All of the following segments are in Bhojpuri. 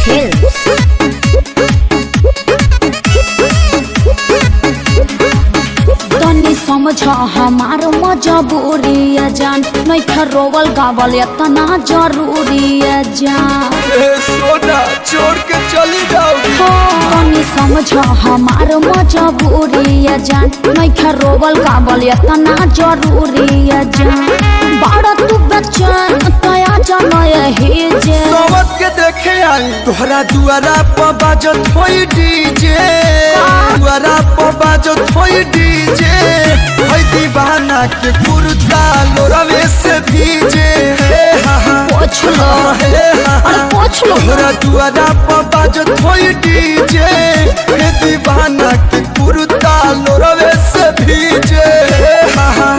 Hills. तनी समझ हमार मजबूरी है जान, नहीं रोवल गावल इतना जरूरी है जान। सोना छोड़ के चली जाओगी। तनी समझ हमार मजबूरी है जान, नहीं रोवल गावल इतना जरूरी है जान। बड़ा तू बच्चन तया जाना यही जे सोवत के देखे आई तोहरा दुआरा पर बाजत होई डीजे, दुआरा पर बाजत होई डीजे। हई दीवाना के कुर्ता लोरवे से भीजे। पोछ लो, अरे पोछ लो। तोहरा दुआरा पर बाजत होई डीजे, हे दीवाना के कुर्ता लोरवे से भीजे।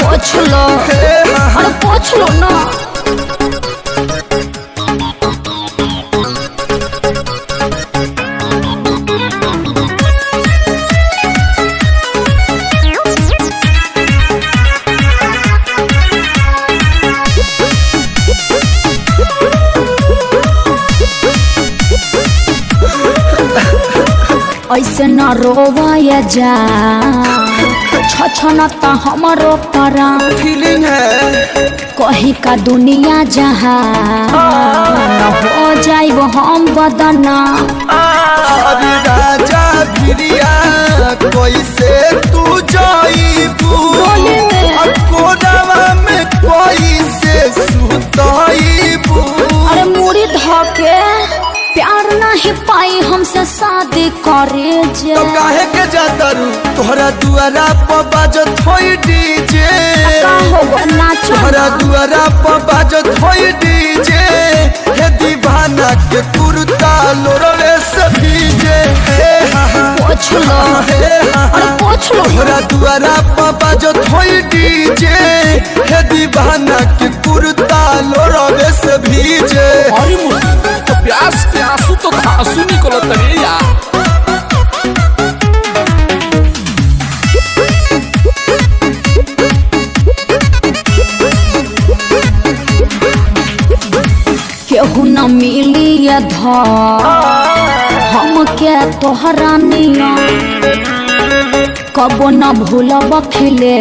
पोछ लो, अरे पोछ लो ना। ऐसे न रोवाया जा, छछनता हमरो परा। फीलिंग है कहीं का दुनिया जहाँ न हो जाइब हम बदना। अरे राजा भिरिया कैसे तू जाइबू, कोरावा में कैसे सुताइबू। अरे मुड़ी धके प्यार नहीं पाई हमसे शादी करे जे। तो काहे के जाता रू तोहरा दुआरा पर बाजत होई डीजे, का होगा नाचो तोहरा दुआरा पर बाजत होई डीजे। हे दीवाना के कुर्ता लोरवे से भीजे। पोछ लो, अरे पोछ लो। तोहरा दुआरा पर बाजत होई डीजे, हे दीवाना के कुर्ता लोरवे से भीजे। अरे मुझे तो प्यास के आंसू तो आंसू निकलत रे यार। केहू न मिली ये धर हम के तोहरा निया, कबो न भूलब खिले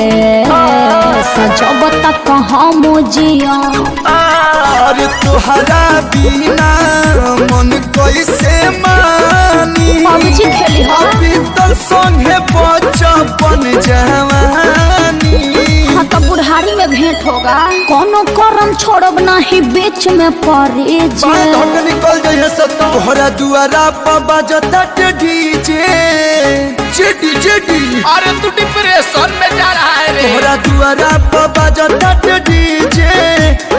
सजब तक हम जिया। अरे तोहरा बिना मन कैसे मानी, पबजी खेली हो। बीतल संगे बचपन जवानी। हाँ तो बुढ़ारी में भेंट होगा, कोनो करम छोड़ब नहीं बीच में पड़े जे। निकल जाइए सत्ता तोहरा दुआरा पर बाजता डीजे, जेडी जेडी। अरे तू डिप्रेशन में जा रहा है रे। तोहरा दुआरा पर बाजता डीजे,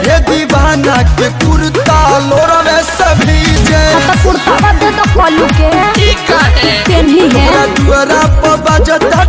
हे दीवाना के कुर्ता लोरवे से भीजे। तो कुर्ता दे दो कलू के ठीक है पेन्ही है। तोहरा दुआरा पर बाजता